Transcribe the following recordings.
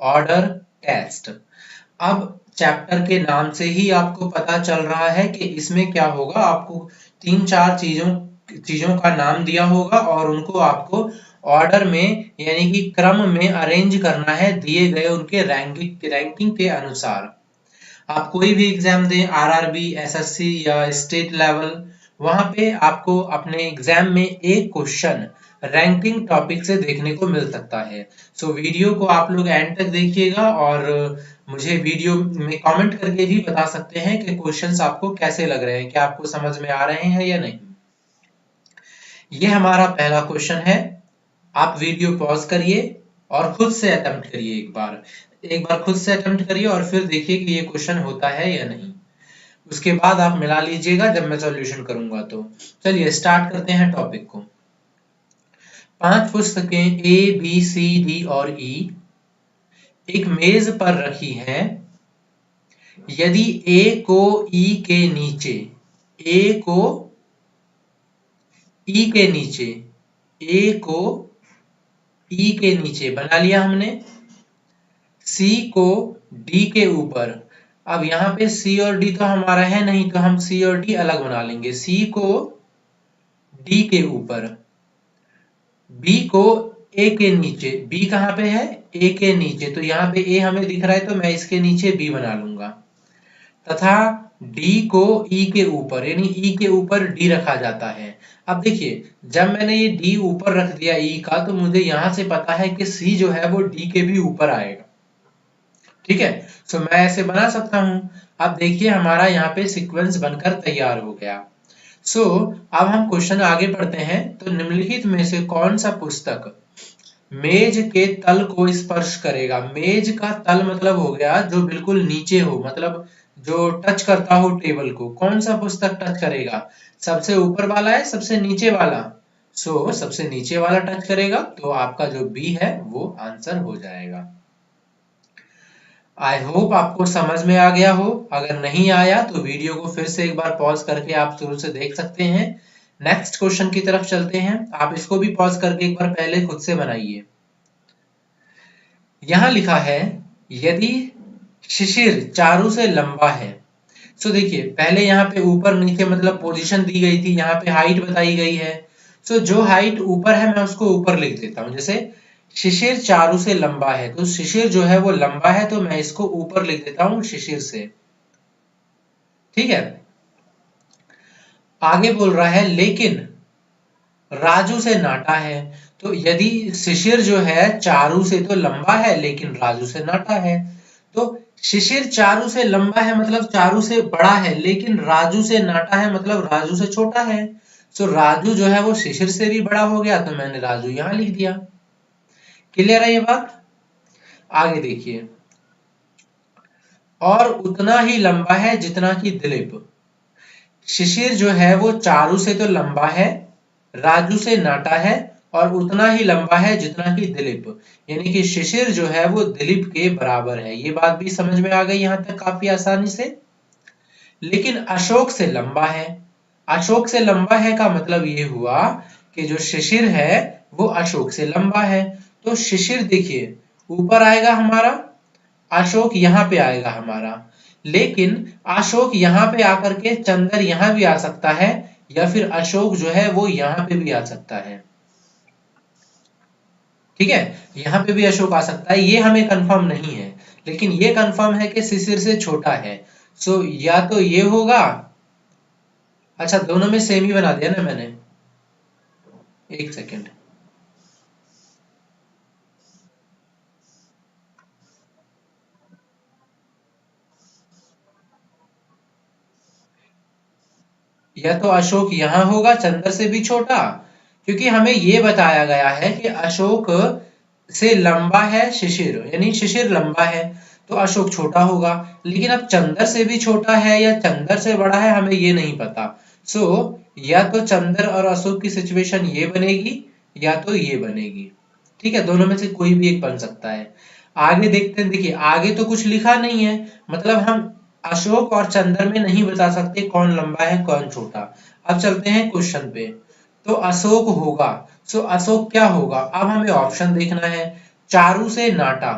Order test. अब chapter के नाम से ही आपको पता चल रहा है कि इसमें क्या होगा, आपको 3-4 चीजों का नाम दिया होगा और उनको आपको ऑर्डर में यानी कि क्रम में अरेंज करना है दिए गए उनके रैंकिंग के अनुसार। आप कोई भी एग्जाम दें, आरआरबी, एसएससी या स्टेट लेवल, वहां पे आपको अपने एग्जाम में एक क्वेश्चन रैंकिंग टॉपिक से देखने को मिल सकता है। सो वीडियो को आप लोग एंड तक देखिएगा और मुझे वीडियो में कमेंट करके भी बता सकते हैं कि क्वेश्चंस आपको कैसे लग रहे हैं, क्या आपको समझ में आ रहे हैं या नहीं। ये हमारा पहला क्वेश्चन है। आप वीडियो पॉज करिए और खुद से अटेम्प्ट करिए, एक बार खुद से अटेम्प्ट करिए और फिर देखिए कि ये क्वेश्चन होता है या नहीं। उसके बाद आप मिला लीजिएगा जब मैं सॉल्यूशन करूंगा। तो चलिए स्टार्ट करते हैं टॉपिक को। 5 पुस्तकें ए बी सी डी और ई एक मेज पर रखी हैं। यदि ए को ई के नीचे, ए को ई के नीचे, ए को ई के नीचे बना लिया हमने, सी को डी के ऊपर। अब यहाँ पे सी और डी तो हमारा है नहीं, तो हम सी और डी अलग बना लेंगे। सी को डी के ऊपर, बी को ए के नीचे, बी कहाँ पे है, ए के नीचे, तो यहाँ पे ए हमें दिख रहा है तो मैं इसके नीचे बी बना लूंगा, तथा डी को ई के ऊपर, यानी ई के ऊपर डी रखा जाता है। अब देखिए जब मैंने ये डी ऊपर रख दिया ई का, तो मुझे यहां से पता है कि सी जो है वो डी के भी ऊपर आएगा। ठीक है, सो मैं ऐसे बना सकता हूं। अब देखिए हमारा यहाँ पे सीक्वेंस बनकर तैयार हो गया। सो अब हम क्वेश्चन आगे पढ़ते हैं। तो निम्नलिखित में से कौन सा पुस्तक मेज के तल को स्पर्श करेगा। मेज का तल मतलब हो गया जो बिल्कुल नीचे हो, मतलब जो टच करता हो टेबल को। कौन सा पुस्तक टच करेगा, सबसे ऊपर वाला है सबसे नीचे वाला। सो सबसे नीचे वाला टच करेगा, तो आपका जो बी है वो आंसर हो जाएगा। आई होप आपको समझ में आ गया हो। अगर नहीं आया तो वीडियो को फिर से एक बार पॉज करके आप शुरू से देख सकते हैं। नेक्स्ट क्वेश्चन की तरफ चलते हैं। आप इसको भी पॉज करके एक बार पहले खुद से बनाइए। यहां लिखा है यदि शिशिर चारों से लंबा है। सो देखिए पहले यहाँ पे ऊपर नीचे मतलब पोजीशन दी गई थी, यहाँ पे हाइट बताई गई है। सो जो हाइट ऊपर है मैं उसको ऊपर लिख देता हूं। जैसे शिशिर चारों से लंबा है, तो शिशिर जो है वो लंबा है, तो मैं इसको ऊपर लिख देता हूं शिशिर से। ठीक है, आगे बोल रहा है लेकिन राजू से नाटा है। तो यदि शिशिर जो है चारू से तो लंबा है लेकिन राजू से नाटा है, तो शिशिर चारू से लंबा है मतलब चारू से बड़ा है, लेकिन राजू से नाटा है मतलब राजू से छोटा है। सो राजू जो है वो शिशिर से भी बड़ा हो गया, तो मैंने राजू यहां लिख दिया। क्लियर है ये बात। आगे देखिए, और उतना ही लंबा है जितना कि दिलीप। शिशिर जो है वो चारू से तो लंबा है, राजू से नाटा है, और उतना ही लंबा है जितना कि दिलीप, यानी कि शिशिर जो है वो दिलीप के बराबर है। ये बात भी समझ में आ गई यहां तक काफी आसानी से। लेकिन अशोक से लंबा है। अशोक से लंबा है का मतलब ये हुआ कि जो शिशिर है वो अशोक से लंबा है। तो शिशिर देखिए ऊपर आएगा हमारा, अशोक यहाँ पे आएगा हमारा, लेकिन अशोक यहाँ पे आकर के चंदर यहाँ भी आ सकता है, या फिर अशोक जो है वो यहाँ पे भी आ सकता है। ठीक है, यहाँ पे भी अशोक आ सकता है, ये हमें कंफर्म नहीं है, लेकिन ये कंफर्म है कि शिशिर से छोटा है। सो या तो ये होगा, अच्छा दोनों में सेम ही बना दिया ना मैंने, एक सेकेंड, या तो अशोक यहां होगा चंद्र से भी छोटा, क्योंकि हमें यह बताया गया है कि अशोक से लंबा है शिशिर, यानी शिशिर लंबा है तो अशोक छोटा होगा। लेकिन अब चंद्र से भी छोटा है या चंद्र से बड़ा है हमें ये नहीं पता। सो या तो चंद्र और अशोक की सिचुएशन ये बनेगी या तो ये बनेगी। ठीक है, दोनों में से कोई भी एक बन सकता है। आगे देखते हैं। देखिए आगे तो कुछ लिखा नहीं है, मतलब हम अशोक और चंद्र में नहीं बता सकते कौन लंबा है कौन छोटा। अब चलते हैं क्वेश्चन पे। तो अशोक होगा, सो अशोक क्या होगा, अब हमें ऑप्शन देखना है। चारू से नाटा,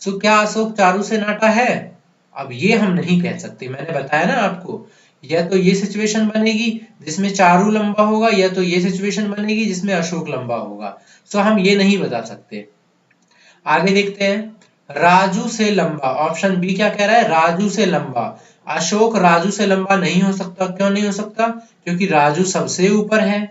सो क्या अशोक चारू से नाटा है? अब ये हम नहीं कह सकते, मैंने बताया ना आपको, या तो ये सिचुएशन बनेगी जिसमें चारू लंबा होगा, या तो ये सिचुएशन बनेगी जिसमें अशोक लंबा होगा। सो हम ये नहीं बता सकते। आगे देखते हैं, राजू से लंबा, ऑप्शन बी क्या कह रहा है? राजू से लंबा। अशोक राजू से लंबा नहीं हो सकता। क्यों नहीं हो सकता? क्योंकि राजू सबसे ऊपर है।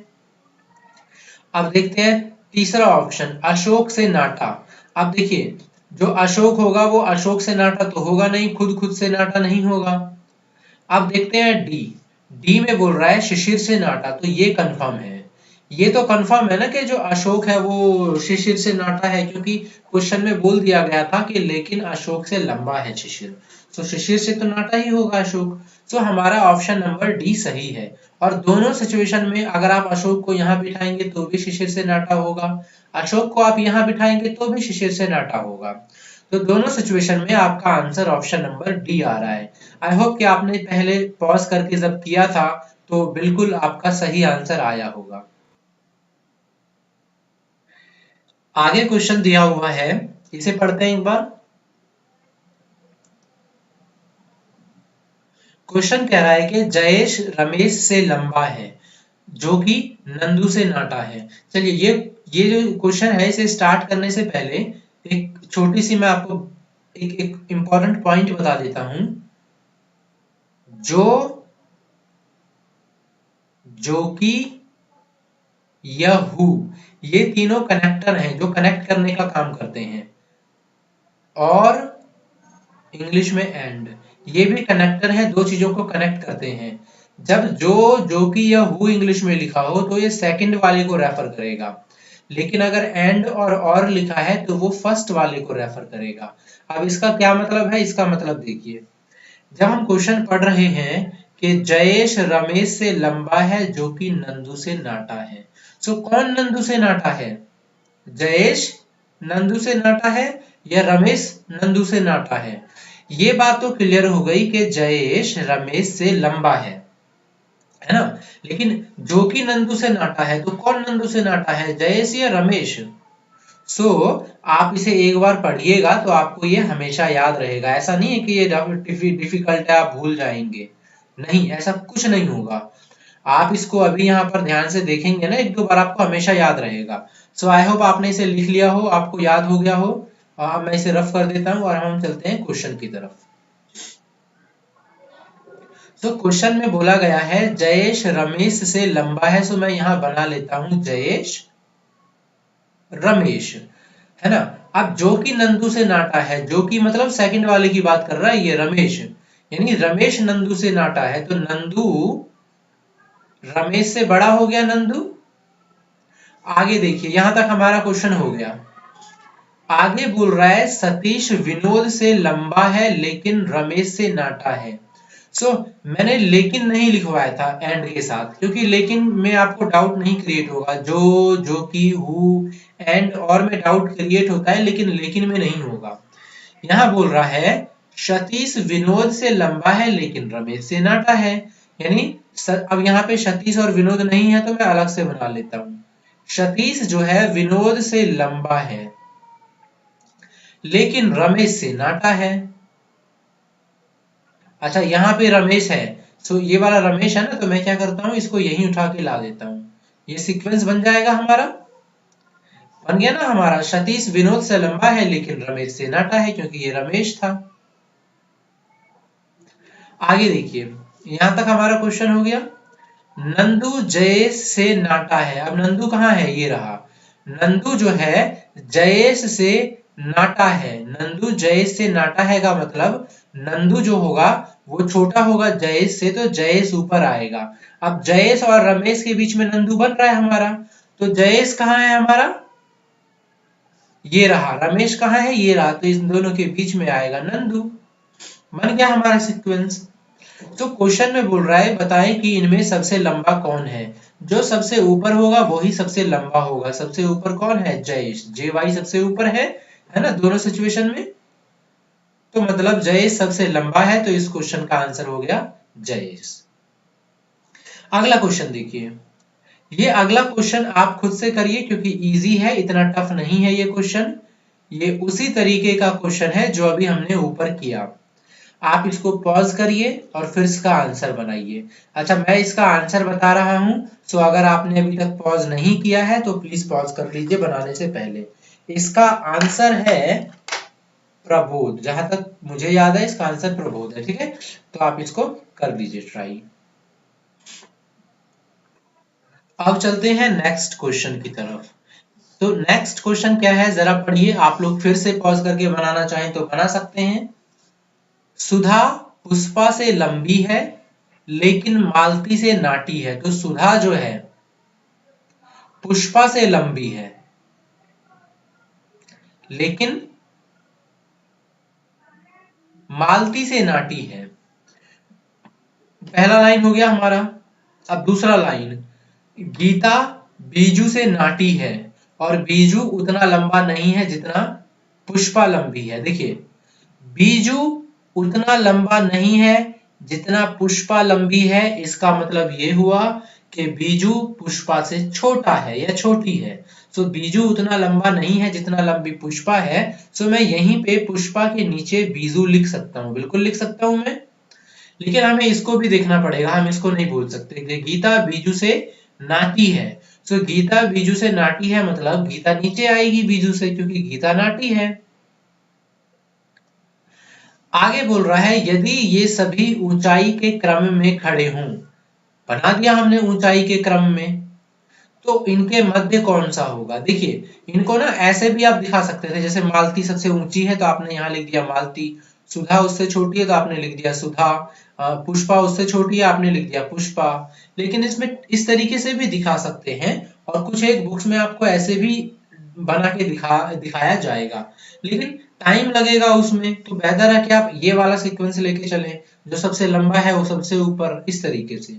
अब देखते हैं तीसरा ऑप्शन, अशोक से नाटा। अब देखिए, जो अशोक होगा वो अशोक से नाटा तो होगा नहीं, खुद से नाटा नहीं होगा। अब देखते हैं डी। डी में बोल रहा है शिशिर से नाटा, तो ये कंफर्म है। ये तो कंफर्म है ना कि जो अशोक है वो शिशिर से नाटा है, क्योंकि क्वेश्चन में बोल दिया गया था कि लेकिन अशोक से लंबा है शिशिर। सो शिशिर से तो नाटा ही होगा अशोक। सो हमारा ऑप्शन नंबर डी सही है। और दोनों सिचुएशन में अगर आप अशोक को यहाँ बिठाएंगे तो भी शिशिर से नाटा होगा, अशोक को आप यहाँ बिठाएंगे तो भी शिशिर से नाटा होगा। तो दोनों सिचुएशन में आपका आंसर ऑप्शन नंबर डी आ रहा है। आई होप कि आपने पहले पॉज करके जब किया था तो बिल्कुल आपका सही आंसर आया होगा। आगे क्वेश्चन दिया हुआ है, इसे पढ़ते हैं एक बार। क्वेश्चन कह रहा है कि जयेश रमेश से लंबा है जो कि नंदू से नाटा है। चलिए ये जो क्वेश्चन है इसे स्टार्ट करने से पहले एक छोटी सी मैं आपको एक इंपॉर्टेंट पॉइंट बता देता हूं। जो कि यह हु, ये तीनों कनेक्टर हैं जो कनेक्ट करने का काम करते हैं। और इंग्लिश में एंड, ये भी कनेक्टर है, दो चीजों को कनेक्ट करते हैं। जब जो कि या हु इंग्लिश में लिखा हो तो ये सेकंड वाले को रेफर करेगा, लेकिन अगर एंड और लिखा है तो वो फर्स्ट वाले को रेफर करेगा। अब इसका क्या मतलब है? इसका मतलब देखिए, जब हम क्वेश्चन पढ़ रहे हैं कि जयेश रमेश से लंबा है जो कि नंदू से नाटा है, सो कौन नंदू से नाटा है? जयेश नंदू से नाटा है या रमेश नंदू से नाटा है? ये बात तो क्लियर हो गई कि जयेश रमेश से लंबा है ना। लेकिन जो कि नंदू से नाटा है, तो कौन नंदू से नाटा है, जयेश या रमेश? सो आप इसे एक बार पढ़िएगा तो आपको ये हमेशा याद रहेगा। ऐसा नहीं है कि ये डिफिकल्ट है आप भूल जाएंगे, नहीं, ऐसा कुछ नहीं होगा। आप इसको अभी यहाँ पर ध्यान से देखेंगे ना एक दो बार, आपको हमेशा याद रहेगा। सो आई होप आपने इसे लिख लिया हो, आपको याद हो गया हो। अब मैं इसे रफ कर देता हूं और हम चलते हैं क्वेश्चन की तरफ। तो क्वेश्चन में बोला गया है जयेश रमेश से लंबा है, सो मैं यहां बना लेता हूं जयेश रमेश, है ना। अब जो कि नंदू से नाटा है, जो कि मतलब सेकंड वाले की बात कर रहा है ये रमेश, यानी रमेश नंदू से नाटा है, तो नंदू रमेश से बड़ा हो गया नंदू। आगे देखिए, यहां तक हमारा क्वेश्चन हो गया। आगे बोल रहा है सतीश विनोद से लंबा है लेकिन रमेश से नाटा है। सो मैंने लेकिन नहीं लिखवाया था एंड के साथ, क्योंकि लेकिन में आपको डाउट नहीं क्रिएट होगा। जो कि हु एंड और में डाउट क्रिएट होता है, लेकिन में नहीं होगा। यहां बोल रहा है सतीश विनोद से लंबा है लेकिन रमेश से नाटा है, यानी अब यहाँ पे सतीश और विनोद नहीं है तो मैं अलग से बना लेता हूं। सतीश जो है विनोद से लंबा है लेकिन रमेश से नाटा है। अच्छा, यहाँ पे रमेश है, सो ये वाला रमेश है ना, तो मैं क्या करता हूँ इसको यहीं उठा के ला देता हूँ, ये सीक्वेंस बन जाएगा हमारा। बन गया ना हमारा, सतीश विनोद से लंबा है लेकिन रमेश से नाटा है, क्योंकि ये रमेश था। आगे देखिए, यहां तक हमारा क्वेश्चन हो गया। नंदू जयेश से नाटा है। अब नंदू कहाँ है? ये रहा। नंदू जो है जयेश से नाटा है। नंदू जयेश से नाटा है का मतलब नंदू जो होगा वो छोटा होगा जयेश से, तो जयेश ऊपर आएगा। अब जयेश और रमेश के बीच में नंदू बन रहा है हमारा, तो जयेश कहाँ है हमारा? ये रहा। रमेश कहाँ है? ये रहा। तो इन दोनों के बीच में आएगा नंदू। बन गया हमारा सीक्वेंस। तो क्वेश्चन में बोल रहा है बताएं कि इनमें सबसे लंबा कौन है। जो सबसे ऊपर होगा वही सबसे लंबा होगा। सबसे ऊपर कौन है? जयेश। जे वाई सबसे ऊपर है ना, दोनों सिचुएशन में। तो मतलब जयेश सबसे लंबा है, तो इस क्वेश्चन का आंसर हो गया जयेश। अगला क्वेश्चन देखिए, ये अगला क्वेश्चन आप खुद से करिए क्योंकि इजी है, इतना टफ नहीं है ये क्वेश्चन। ये उसी तरीके का क्वेश्चन है जो अभी हमने ऊपर किया। आप इसको पॉज करिए और फिर इसका आंसर बनाइए। अच्छा, मैं इसका आंसर बता रहा हूं, सो अगर आपने अभी तक पॉज नहीं किया है तो प्लीज पॉज कर लीजिए बनाने से पहले। इसका आंसर है प्रबोध। जहां तक मुझे याद है इसका आंसर प्रबोध है। ठीक है, तो आप इसको कर लीजिए ट्राई। अब चलते हैं नेक्स्ट क्वेश्चन की तरफ। तो नेक्स्ट क्वेश्चन क्या है जरा पढ़िए। आप लोग फिर से पॉज करके बनाना चाहें तो बना सकते हैं। सुधा पुष्पा से लंबी है लेकिन मालती से नाटी है। तो सुधा जो है पुष्पा से लंबी है लेकिन मालती से नाटी है। पहला लाइन हो गया हमारा। अब दूसरा लाइन, गीता बीजू से नाटी है और बीजू उतना लंबा नहीं है जितना पुष्पा लंबी है। देखिए, बीजू उतना लंबा नहीं है जितना पुष्पा लंबी है, इसका मतलब ये हुआ कि बीजू पुष्पा से छोटा है या छोटी है। सो बीजू उतना लंबा नहीं है जितना लंबी पुष्पा है। सो मैं यहीं पे पुष्पा के नीचे बीजू लिख सकता हूँ, बिल्कुल लिख सकता हूं मैं। लेकिन हमें इसको भी देखना पड़ेगा, हम इसको नहीं बोल सकते कि गीता बीजू से नाटी है। सो गीता बीजू से नाटी है मतलब गीता नीचे आएगी बीजू से, क्योंकि गीता नाटी है। आगे बोल रहा है यदि ये सभी ऊंचाई के क्रम में खड़े हों, बना दिया हमने ऊंचाई के क्रम में, तो इनके मध्य कौन सा होगा। देखिए, इनको ना ऐसे भी आप दिखा सकते थे, जैसे मालती सबसे ऊंची है तो आपने यहाँ लिख दिया मालती, सुधा उससे छोटी है तो आपने लिख दिया सुधा, पुष्पा उससे छोटी है आपने लिख दिया पुष्पा। लेकिन इसमें इस तरीके से भी दिखा सकते हैं और कुछ एक बुक्स में आपको ऐसे भी बना के दिखाया जाएगा, लेकिन टाइम लगेगा उसमें। तो बेहतर है कि आप ये वाला सीक्वेंस लेके चलें, जो सबसे लंबा है वो सबसे ऊपर, इस तरीके से।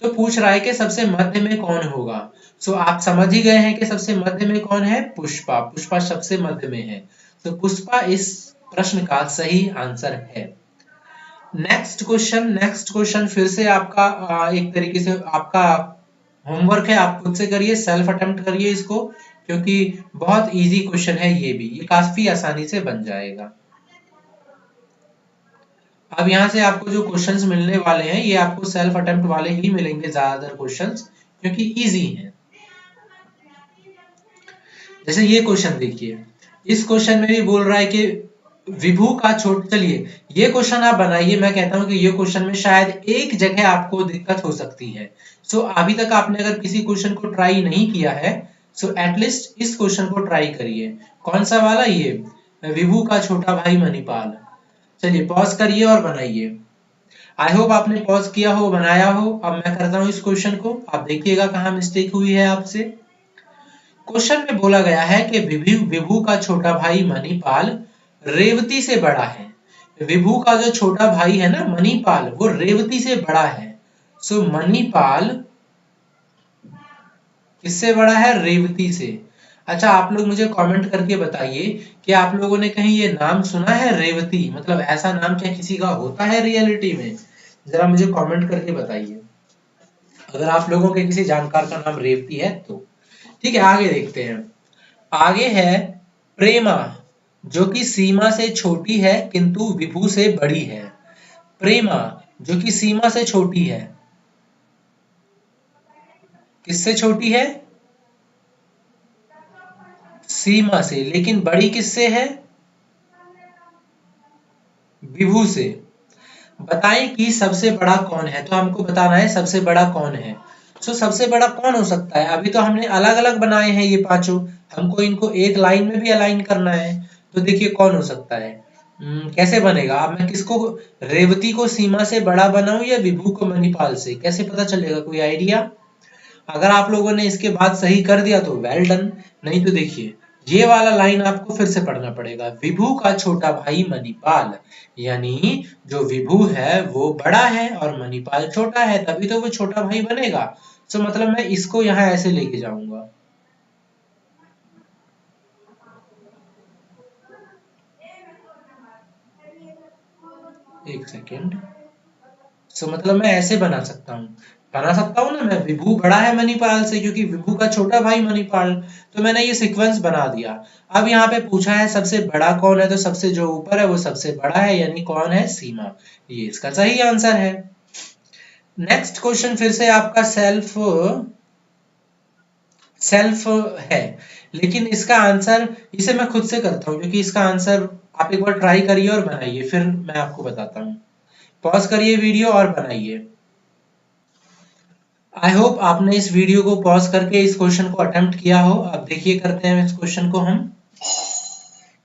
तो पूछ रहा है कि सबसे मध्य में कौन होगा। सो आप समझ ही गए हैं कि सबसे मध्य में कौन है, पुष्पा। पुष्पा सबसे मध्य में है, तो पुष्पा इस प्रश्न का सही आंसर है। नेक्स्ट क्वेश्चन फिर से आपका एक तरीके से आपका होमवर्क है, आप खुद से करिए, सेल्फ अटेम्प्ट करिए इसको, क्योंकि बहुत इजी क्वेश्चन है ये भी, ये काफी आसानी से बन जाएगा। अब यहाँ से आपको जो क्वेश्चंस मिलने वाले हैं ये आपको सेल्फ अटेम्प्ट वाले ही मिलेंगे ज्यादातर क्वेश्चंस, क्योंकि इजी हैं। जैसे ये क्वेश्चन देखिए, इस क्वेश्चन में भी बोल रहा है कि विभू का छोट, चलिए ये क्वेश्चन आप बनाइए। मैं कहता हूं कि ये क्वेश्चन में शायद एक जगह आपको दिक्कत हो सकती है। सो अभी तक आपने अगर किसी क्वेश्चन को ट्राई नहीं किया है, सो एटलीस्ट इस क्वेश्चन को ट्राई करिए। कौन सा वाला, ये विभू का छोटा भाई मणिपाल। चलिए पॉज करिए और बनाइए। आई होप आपने पॉज किया हो, बनाया हो। अब मैं करता हूं इस क्वेश्चन को, आप देखिएगा कहाँ मिस्टेक हुई है आपसे। क्वेश्चन में बोला गया है कि विभू का छोटा भाई मणिपाल रेवती से बड़ा है। विभू का जो छोटा भाई है ना मणिपाल, वो रेवती से बड़ा है। सो मणिपाल किससे बड़ा है, रेवती से। अच्छा, आप लोग मुझे कमेंट करके बताइए कि आप लोगों ने कहीं ये नाम सुना है रेवती, मतलब ऐसा नाम क्या किसी का होता है रियलिटी में, जरा मुझे कमेंट करके बताइए अगर आप लोगों के किसी जानकार का नाम रेवती है तो। ठीक है, आगे देखते हैं। आगे है प्रेमा, जो कि सीमा से छोटी है किंतु विभू से बड़ी है। प्रेमा जो कि सीमा से छोटी है, किससे छोटी है, सीमा से, लेकिन बड़ी किससे है, विभू से। बताएं कि सबसे बड़ा कौन है, तो हमको बताना है सबसे बड़ा कौन है। सो सबसे बड़ा कौन हो सकता है, अभी तो हमने अलग अलग बनाए हैं ये पांचों, हमको इनको एक लाइन में भी अलाइन करना है। तो देखिए कौन हो सकता है। कैसे बनेगा, अब मैं किसको, रेवती को सीमा से बड़ा बनाऊं या विभू को मणिपाल से, कैसे पता चलेगा, कोई आइडिया। अगर आप लोगों ने इसके बाद सही कर दिया तो वेल डन, नहीं तो देखिए ये वाला लाइन आपको फिर से पढ़ना पड़ेगा। विभू का छोटा भाई मणिपाल, यानी जो विभू है वो बड़ा है और मणिपाल छोटा है, तभी तो वो छोटा भाई बनेगा। तो मतलब मैं इसको यहाँ ऐसे लेके जाऊंगा। एक सेकेंड। मतलब मैं ऐसे बना सकता हूँ, बना सकता हूँ ना मैं, विभू बड़ा है मणिपाल से क्योंकि विभू का छोटा भाई मणिपाल, तो मैंने ये सीक्वेंस बना दिया। अब यहाँ पे पूछा है सबसे बड़ा कौन है, तो सबसे जो ऊपर है वो सबसे बड़ा है, यानी कौन है, सीमा। ये इसका सही आंसर है। नेक्स्ट क्वेश्चन फिर से आपका सेल्फ है, लेकिन इसका आंसर इसे मैं खुद से करता हूँ क्योंकि इसका आंसर आप एक बार ट्राई करिए और बनाइए, फिर मैं आपको बताता हूँ। पॉज करिए वीडियो और बनाइए। आई होप आपने इस वीडियो को पॉज करके इस क्वेश्चन को अटेम्प्ट किया हो। अब देखिए करते हैं इस क्वेश्चन को हम।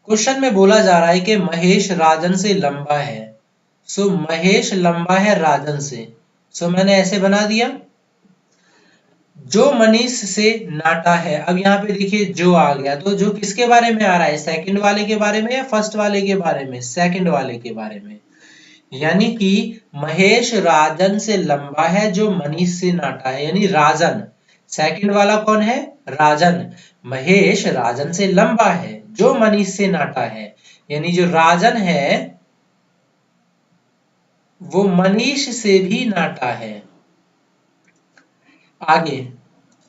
क्वेश्चन में बोला जा रहा है कि महेश राजन से लंबा है। सो महेश लंबा है राजन से। सो मैंने ऐसे बना दिया। जो मनीष से नाटा है, अब यहाँ पे देखिए जो आ गया, तो जो किसके बारे में आ रहा है, सेकंड वाले के बारे में या फर्स्ट वाले के बारे में, सेकंड वाले के बारे में। यानी कि महेश राजन से लंबा है जो मनीष से नाटा है, यानी राजन। सेकंड वाला कौन है, राजन। महेश राजन से लंबा है जो मनीष से नाटा है, यानी जो राजन है वो मनीष से भी नाटा है। आगे,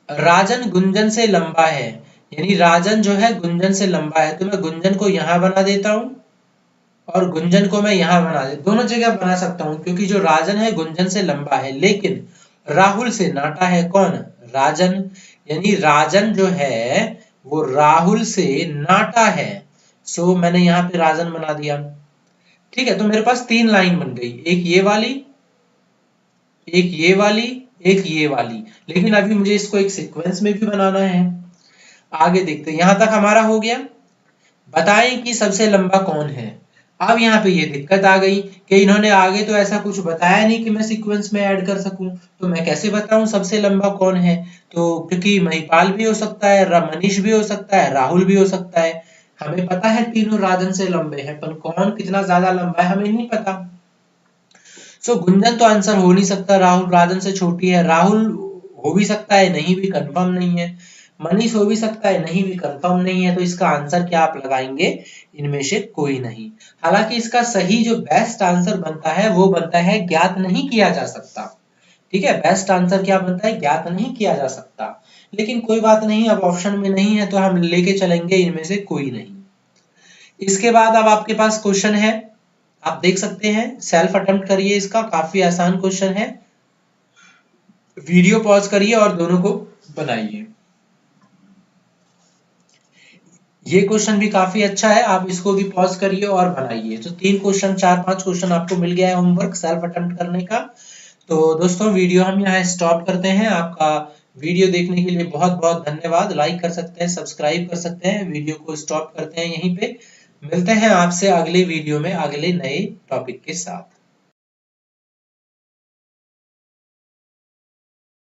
राजन गुंजन से लंबा है, यानी राजन जो है गुंजन से लंबा है, तो मैं गुंजन को यहां बना देता हूं और गुंजन को मैं यहां बना दे, दोनों जगह बना सकता हूं क्योंकि जो राजन है गुंजन से लंबा है, लेकिन राहुल से नाटा है कौन, राजन। यानी राजन जो है वो राहुल से नाटा है। सो मैंने यहाँ पे राजन बना दिया। ठीक है, तो मेरे पास 3 लाइन बन गई, एक ये वाली, एक ये वाली, एक ये वाली, लेकिन अभी मुझे इसको एक सीक्वेंस में भी बनाना है। आगे देखते हैं, यहां तक हमारा हो गया। बताएं कि सबसे लंबा कौन है। अब यहाँ पे ये दिक्कत आ गई कि इन्होंने आगे तो ऐसा कुछ बताया नहीं कि मैं सीक्वेंस में ऐड कर सकूं, तो मैं कैसे बताऊं सबसे लंबा कौन है। तो क्योंकि महिपाल भी हो सकता है, मनीष भी हो सकता है, राहुल भी हो सकता है। हमें पता है तीनों राजन से लंबे हैं, पर कौन कितना ज्यादा लंबा है हमें नहीं पता। सो गुंजन तो आंसर हो नहीं सकता, राहुल राजन से छोटी है। राहुल हो भी सकता है, नहीं भी, कंफर्म नहीं है। मनीष हो भी सकता है, नहीं भी, कंफर्म नहीं है। तो इसका आंसर क्या आप लगाएंगे, इनमें से कोई नहीं। हालांकि इसका सही जो बेस्ट आंसर बनता है वो बनता है ज्ञात नहीं किया जा सकता। ठीक है, बेस्ट आंसर क्या बनता है, ज्ञात नहीं किया जा सकता। लेकिन कोई बात नहीं, अब ऑप्शन में नहीं है तो हम लेके चलेंगे इनमें से कोई नहीं। इसके बाद अब आपके पास क्वेश्चन है, आप देख सकते हैं, सेल्फ अटेम्प्ट करिए इसका, काफी आसान क्वेश्चन है। वीडियो पॉज करिए और दोनों को बनाइए। ये क्वेश्चन भी काफी अच्छा है, आप इसको भी पॉज करिए और बनाइए। तो 3 क्वेश्चन, 4-5 क्वेश्चन आपको मिल गया है होमवर्क सेल्फ अटेम्प्ट करने का। तो दोस्तों वीडियो हम यहाँ स्टॉप करते हैं। आपका वीडियो देखने के लिए बहुत बहुत धन्यवाद। लाइक कर सकते हैं, सब्सक्राइब कर सकते हैं। वीडियो को स्टॉप करते हैं यहीं पे। मिलते हैं आपसे अगले वीडियो में अगले नए टॉपिक के साथ।